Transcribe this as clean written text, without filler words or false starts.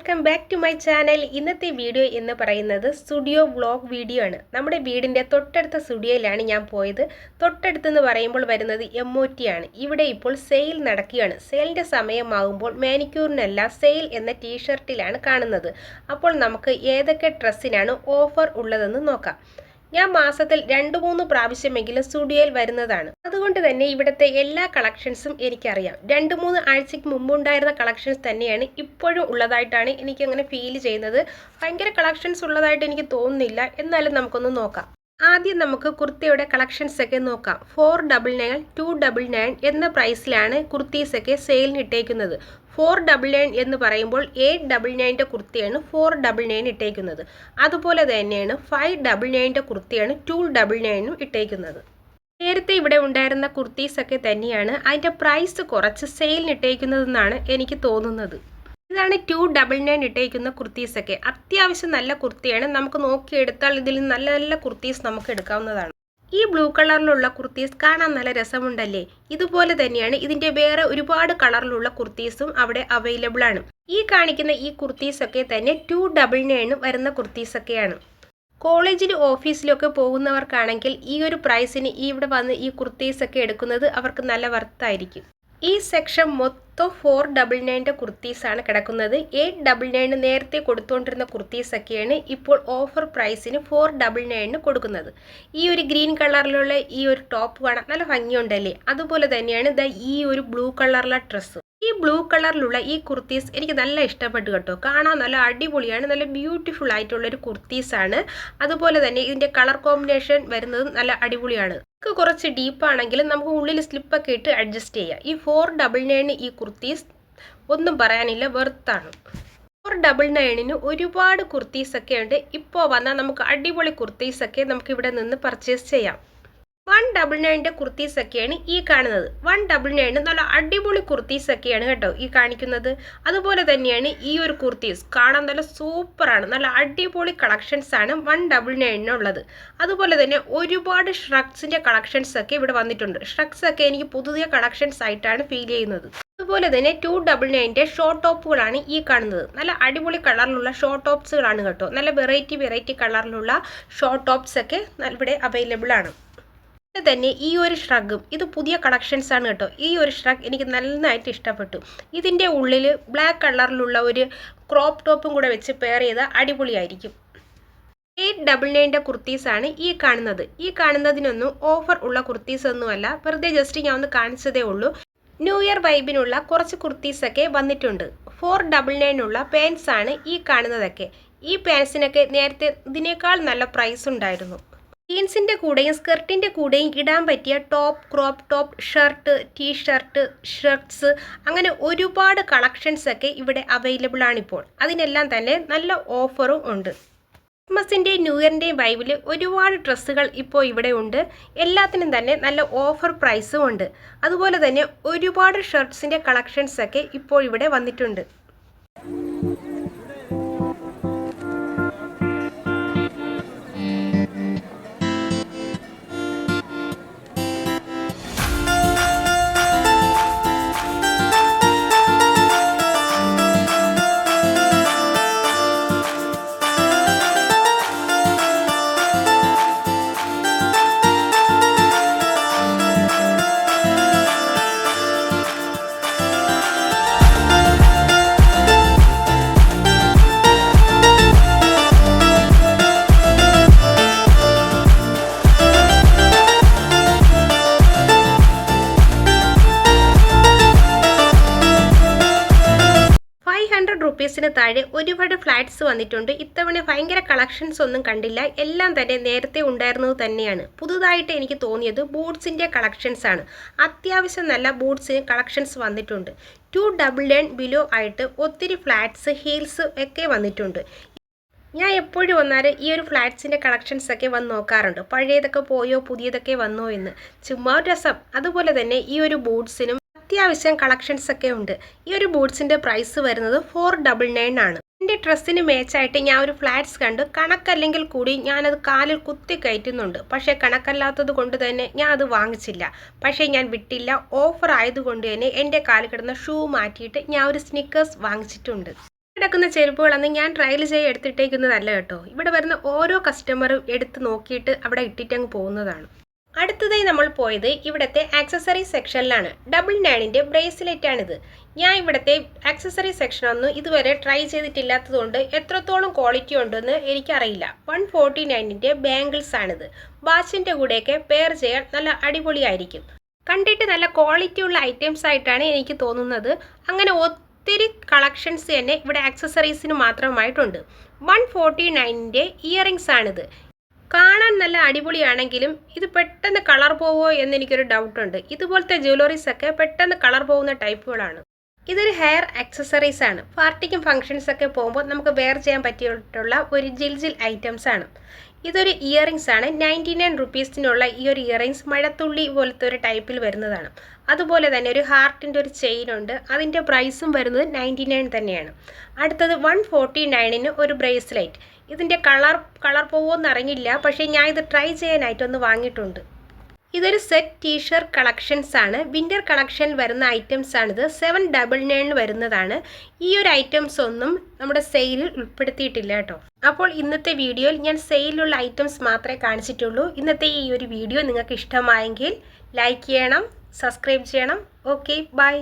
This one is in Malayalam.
Welcome back to my channel. ഇന്നത്തെ വീഡിയോ എന്ന് പറയുന്നത് സ്റ്റുഡിയോ വ്ളോഗ് വീഡിയോ ആണ്. നമ്മുടെ വീടിൻ്റെ തൊട്ടടുത്ത സ്റ്റുഡിയോയിലാണ് ഞാൻ പോയത്. തൊട്ടടുത്തെന്ന് പറയുമ്പോൾ വരുന്നത് MOT ആണ്. ഇവിടെ ഇപ്പോൾ സെയിൽ നടക്കുകയാണ്. സെയിലിൻ്റെ സമയമാകുമ്പോൾ മാനിക്യൂറിനല്ല സെയിൽ എന്ന ടീഷർട്ടിലാണ് കാണുന്നത്. അപ്പോൾ നമുക്ക് ഏതൊക്കെ ഡ്രസ്സിനാണ് ഓഫർ ഉള്ളതെന്ന് നോക്കാം. ഞാൻ മാസത്തിൽ 2-3 പ്രാവശ്യമെങ്കിലും സ്റ്റുഡിയോയിൽ വരുന്നതാണ്. അതുകൊണ്ട് തന്നെ ഇവിടുത്തെ എല്ലാ കളക്ഷൻസും എനിക്കറിയാം. 2-3 ആഴ്ചയ്ക്ക് മുമ്പുണ്ടായിരുന്ന കളക്ഷൻസ് തന്നെയാണ് ഇപ്പോഴും ഉള്ളതായിട്ടാണ് എനിക്കങ്ങനെ ഫീൽ ചെയ്യുന്നത്. ഭയങ്കര കളക്ഷൻസ് ഉള്ളതായിട്ട് എനിക്ക് തോന്നുന്നില്ല. എന്നാലും നമുക്കൊന്ന് നോക്കാം. ആദ്യം നമുക്ക് കുർത്തിയുടെ കളക്ഷൻസ് ഒക്കെ നോക്കാം. 499, 299 എന്ന പ്രൈസിലാണ് കുർത്തീസൊക്കെ സെയിലിന് ഇട്ടേക്കുന്നത്. 499 എന്ന് പറയുമ്പോൾ 899 കുർത്തിയാണ് 499 ഇട്ടേക്കുന്നത്. അതുപോലെ തന്നെയാണ് 599 കുർത്തിയാണ് 299 ഇട്ടേക്കുന്നത്. നേരത്തെ ഇവിടെ ഉണ്ടായിരുന്ന കുർത്തീസൊക്കെ തന്നെയാണ് അതിൻ്റെ പ്രൈസ് കുറച്ച് സെയിലിന് ഇട്ടേക്കുന്നതെന്നാണ് എനിക്ക് തോന്നുന്നത്. ഇതാണ് 299 ഇട്ടേക്കുന്ന കുർത്തീസൊക്കെ. അത്യാവശ്യം നല്ല കുർത്തിയാണ്. നമുക്ക് നോക്കിയെടുത്താൽ ഇതിൽ നല്ല നല്ല കുർത്തീസ് നമുക്ക് എടുക്കാവുന്നതാണ്. ഈ ബ്ലൂ കളറിലുള്ള കുർത്തീസ് കാണാൻ നല്ല രസമുണ്ടല്ലേ? ഇതുപോലെ തന്നെയാണ് ഇതിൻ്റെ വേറെ ഒരുപാട് കളറിലുള്ള കുർത്തീസും അവിടെ അവൈലബിൾ ആണ്. ഈ കാണിക്കുന്ന ഈ കുർത്തീസൊക്കെ തന്നെ 299 വരുന്ന കുർത്തീസൊക്കെയാണ്. കോളേജിലും ഓഫീസിലൊക്കെ പോകുന്നവർക്കാണെങ്കിൽ ഈ ഒരു പ്രൈസിന് ഇവിടെ വന്ന് ഈ കുർത്തീസൊക്കെ എടുക്കുന്നത് അവർക്ക് നല്ല വർത്തായിരിക്കും. ഈ സെക്ഷൻ മൊത്തം 499 കുർത്തീസാണ് കിടക്കുന്നത്. 899 നേരത്തെ കൊടുത്തുകൊണ്ടിരുന്ന കുർത്തീസൊക്കെയാണ് ഇപ്പോൾ ഓഫർ പ്രൈസിന് 499 കൊടുക്കുന്നത്. ഈ ഒരു ഗ്രീൻ കളറിലുള്ള ഈ ഒരു ടോപ്പ് കാണാൻ നല്ല ഭംഗിയുണ്ടല്ലേ? അതുപോലെ തന്നെയാണ് ഈ ഒരു ബ്ലൂ കളറിലുള്ള ഡ്രസ്സ്. ഈ ബ്ലൂ കളറിലുള്ള ഈ കുർത്തീസ് എനിക്ക് നല്ല ഇഷ്ടപ്പെട്ടു കേട്ടോ. കാണാൻ നല്ല അടിപൊളിയാണ്. നല്ല ബ്യൂട്ടിഫുൾ ആയിട്ടുള്ളൊരു കുർത്തീസാണ്. അതുപോലെ തന്നെ ഇതിൻ്റെ കളർ കോമ്പിനേഷൻ വരുന്നതും നല്ല അടിപൊളിയാണ്. നമുക്ക് കുറച്ച് ഡീപ്പാണെങ്കിലും നമുക്ക് ഉള്ളിൽ സ്ലിപ്പൊക്കെ ഇട്ട് അഡ്ജസ്റ്റ് ചെയ്യാം. ഈ 499 ഈ കുർത്തീസ് ഒന്നും പറയാനില്ല, വെർത്താണ്. 499 ഒരുപാട് കുർത്തീസൊക്കെ ഉണ്ട്. ഇപ്പോൾ വന്നാൽ നമുക്ക് അടിപൊളി കുർത്തീസൊക്കെ നമുക്ക് ഇവിടെ നിന്ന് പർച്ചേസ് ചെയ്യാം. 199 കുർത്തീസൊക്കെയാണ് ഈ കാണുന്നത്. 199 നല്ല അടിപൊളി കുർത്തീസൊക്കെയാണ് കേട്ടോ ഈ കാണിക്കുന്നത്. അതുപോലെ തന്നെയാണ് ഈ ഒരു കുർത്തീസ് കാണാൻ നല്ല സൂപ്പറാണ്. നല്ല അടിപൊളി കളക്ഷൻസ് ആണ് 199 ഉള്ളത്. അതുപോലെ തന്നെ ഒരുപാട് ഷ്രഗ്സിൻ്റെ കളക്ഷൻസ് ഒക്കെ ഇവിടെ വന്നിട്ടുണ്ട്. ഷ്രഗ്സ് ഒക്കെ എനിക്ക് പുതിയ കളക്ഷൻസ് ആയിട്ടാണ് ഫീൽ ചെയ്യുന്നത്. അതുപോലെ തന്നെ 299 ഷോർട്ട് ടോപ്പുകളാണ് ഈ കാണുന്നത്. നല്ല അടിപൊളി കളറിലുള്ള ഷോർട്ട് ടോപ്സുകളാണ് കേട്ടോ. നല്ല വെറൈറ്റി കളറിലുള്ള ഷോർട്ട് ടോപ്സ് ഒക്കെ ഇവിടെ അവൈലബിൾ ആണ്. തന്നെ ഈ ഒരു ഷ്രഗും ഇത് പുതിയ കളക്ഷൻസ് ആണ് കേട്ടോ. ഈ ഒരു ഷ്രഗ് എനിക്ക് നന്നായിട്ട് ഇഷ്ടപ്പെട്ടു. ഇതിൻ്റെ ഉള്ളിൽ ബ്ലാക്ക് കളറിലുള്ള ഒരു ക്രോപ്പ് ടോപ്പും കൂടെ വെച്ച് പെയർ ചെയ്താൽ അടിപൊളിയായിരിക്കും. 899 കുർത്തീസാണ് ഈ കാണുന്നത്. ഈ കാണുന്നതിനൊന്നും ഓഫർ ഉള്ള കുർത്തീസ് ഒന്നുമല്ല, വെറുതെ ജസ്റ്റ് ഞാൻ ഒന്ന് കാണിച്ചതേ ഉള്ളൂ. ന്യൂ ഇയർ വൈബിനുള്ള കുറച്ച് കുർത്തീസൊക്കെ വന്നിട്ടുണ്ട്. 499 ഉള്ള പാൻസ് ആണ് ഈ കാണുന്നതൊക്കെ. ഈ പാൻസിനൊക്കെ നേരത്തെ ഇതിനേക്കാൾ നല്ല പ്രൈസ് ഉണ്ടായിരുന്നു. ജീൻസിൻ്റെ കൂടെയും സ്കർട്ടിൻ്റെ കൂടെയും ഇടാൻ പറ്റിയ top, crop top, shirt, t shirt, shirts അങ്ങനെ ഒരുപാട് കളക്ഷൻസ് ഒക്കെ ഇവിടെ അവൈലബിൾ ആണിപ്പോൾ. അതിനെല്ലാം തന്നെ നല്ല ഓഫറും ഉണ്ട്. ക്രിസ്മസിൻ്റെയും ന്യൂ ഇയറിൻ്റെയും വൈബിൽ ഒരുപാട് ഡ്രസ്സുകൾ ഇപ്പോൾ ഇവിടെ ഉണ്ട്. എല്ലാത്തിനും തന്നെ നല്ല ഓഫർ പ്രൈസും ഉണ്ട്. അതുപോലെ തന്നെ ഒരുപാട് ഷർട്ട്സിൻ്റെ കളക്ഷൻസ് ഒക്കെ ഇപ്പോൾ ഇവിടെ വന്നിട്ടുണ്ട്. റുപ്പീസിന് താഴെ ഒരുപാട് ഫ്ലാറ്റ്സ് വന്നിട്ടുണ്ട്. ഇത്തവണ ഭയങ്കര കളക്ഷൻസ് ഒന്നും കണ്ടില്ല. എല്ലാം തന്നെ നേരത്തെ ഉണ്ടായിരുന്നത് തന്നെയാണ്. പുതുതായിട്ട് എനിക്ക് തോന്നിയത് ബൂട്ട്സിൻ്റെ കളക്ഷൻസ് ആണ്. അത്യാവശ്യം നല്ല ബൂട്ട്സിന് കളക്ഷൻസ് വന്നിട്ടുണ്ട്. 299 ബിലോ ആയിട്ട് ഒത്തിരി ഫ്ലാറ്റ്സ്, ഹീൽസ് ഒക്കെ വന്നിട്ടുണ്ട്. ഞാൻ എപ്പോഴും വന്നാൽ ഈ ഒരു ഫ്ലാറ്റ്സിൻ്റെ കളക്ഷൻസ് ഒക്കെ വന്ന് നോക്കാറുണ്ട്. പഴയതൊക്കെ പോയോ പുതിയതൊക്കെ വന്നോ എന്ന്. ചുമ്മാ രസം. അതുപോലെ തന്നെ ഈ ഒരു ബൂട്ട്സിനും അത്യാവശ്യം കളക്ഷൻസ് ഒക്കെ ഉണ്ട്. ഈ ഒരു ബൂട്ട്സിൻ്റെ പ്രൈസ് വരുന്നത് 499 ആണ്. എൻ്റെ ഡ്രസ്സിന് മേച്ചായിട്ട് ഞാൻ ഒരു ഫ്ലാറ്റ്സ് കണ്ടു. കണക്കല്ലെങ്കിൽ കൂടി ഞാനത് കാലിൽ കുത്തി കയറ്റുന്നുണ്ട്. പക്ഷേ കണക്കല്ലാത്തത് കൊണ്ട് തന്നെ ഞാൻ അത് വാങ്ങിച്ചില്ല. പക്ഷേ ഞാൻ വിട്ടില്ല. ഓഫർ ആയതുകൊണ്ട് തന്നെ എൻ്റെ കാലിൽ കിടന്ന ഷൂ മാറ്റിയിട്ട് ഞാൻ ഒരു സ്നിക്കേഴ്സ് വാങ്ങിച്ചിട്ടുണ്ട്. കിടക്കുന്ന ചെരുപ്പുകളൊന്നും ഞാൻ ട്രയൽ ചെയ്ത് എടുത്തിട്ടേക്കുന്നതല്ല കേട്ടോ. ഇവിടെ വരുന്ന ഓരോ കസ്റ്റമറും എടുത്ത് നോക്കിയിട്ട് അവിടെ ഇട്ടിട്ടങ്ങ് പോകുന്നതാണ്. അടുത്തതായി നമ്മൾ പോയത് ഇവിടുത്തെ ആക്സസറി സെക്ഷനിലാണ്. 999 ബ്രേസ്ലെറ്റ് ആണിത്. ഞാൻ ഇവിടുത്തെ ആക്സസറി സെക്ഷനൊന്നും ഇതുവരെ ട്രൈ ചെയ്തിട്ടില്ലാത്തതുകൊണ്ട് എത്രത്തോളം ക്വാളിറ്റി ഉണ്ടെന്ന് എനിക്കറിയില്ല. 149 ബാംഗിൾസ് ആണിത്. വാച്ചിൻ്റെ കൂടെയൊക്കെ പെയർ ചെയ്യാൻ നല്ല അടിപൊളിയായിരിക്കും. കണ്ടിട്ട് നല്ല ക്വാളിറ്റി ഉള്ള ഐറ്റംസ് ആയിട്ടാണ് എനിക്ക് തോന്നുന്നത്. അങ്ങനെ ഒത്തിരി കളക്ഷൻസ് തന്നെ ഇവിടെ ആക്സസറീസിന് മാത്രമായിട്ടുണ്ട്. 149 ഇയറിങ്സ് ആണിത്. കാണാൻ നല്ല അടിപൊളിയാണെങ്കിലും ഇത് പെട്ടെന്ന് കളർ പോവോ എന്നെനിക്കൊരു ഡൗട്ടുണ്ട്. ഇതുപോലത്തെ ജ്വല്ലറീസ് ഒക്കെ പെട്ടെന്ന് കളർ പോകുന്ന ടൈപ്പുകളാണ്. ഇതൊരു ഹെയർ ആക്സസറീസ് ആണ്. പാർട്ടിക്കും ഫംഗ്ഷൻസ് ഒക്കെ പോകുമ്പോൾ നമുക്ക് വെയർ ചെയ്യാൻ പറ്റിയിട്ടുള്ള ഒരു ജിൽ ഐറ്റംസ് ആണ്. ഇതൊരു ഇയറിങ്സ് ആണ്. 99 റുപ്പീസിനുള്ള ഈ ഒരു ഇയറിങ്സ് മഴത്തുള്ളി പോലത്തെ ഒരു ടൈപ്പിൽ വരുന്നതാണ്. അതുപോലെ തന്നെ ഒരു ഹാർട്ടിൻ്റെ ഒരു ചെയിൻ ഉണ്ട്. അതിൻ്റെ പ്രൈസും വരുന്നത് 99 തന്നെയാണ്. അടുത്തത് 149 ഒരു ബ്രേസ്ലെറ്റ്. ഇതിൻ്റെ കളർ പോകുമെന്ന് അറിഞ്ഞില്ല, പക്ഷേ ഞാൻ ഇത് ട്രൈ ചെയ്യാനായിട്ടൊന്ന് വാങ്ങിയിട്ടുണ്ട്. ഇതൊരു സെറ്റ് ടീഷർട്ട് കളക്ഷൻസ് ആണ്. വിൻ്റർ കളക്ഷൻ വരുന്ന ഐറ്റംസ് ആണിത്. 799 വരുന്നതാണ്. ഈ ഒരു ഐറ്റംസ് ഒന്നും നമ്മുടെ സെയിലിൽ ഉൾപ്പെടുത്തിയിട്ടില്ല കേട്ടോ. അപ്പോൾ ഇന്നത്തെ വീഡിയോയിൽ ഞാൻ സെയിലുള്ള ഐറ്റംസ് മാത്രമേ കാണിച്ചിട്ടുള്ളൂ. ഇന്നത്തെ ഈ ഒരു വീഡിയോ നിങ്ങൾക്ക് ഇഷ്ടമായെങ്കിൽ ലൈക്ക് ചെയ്യണം, സബ്സ്ക്രൈബ് ചെയ്യണം. Okay, by.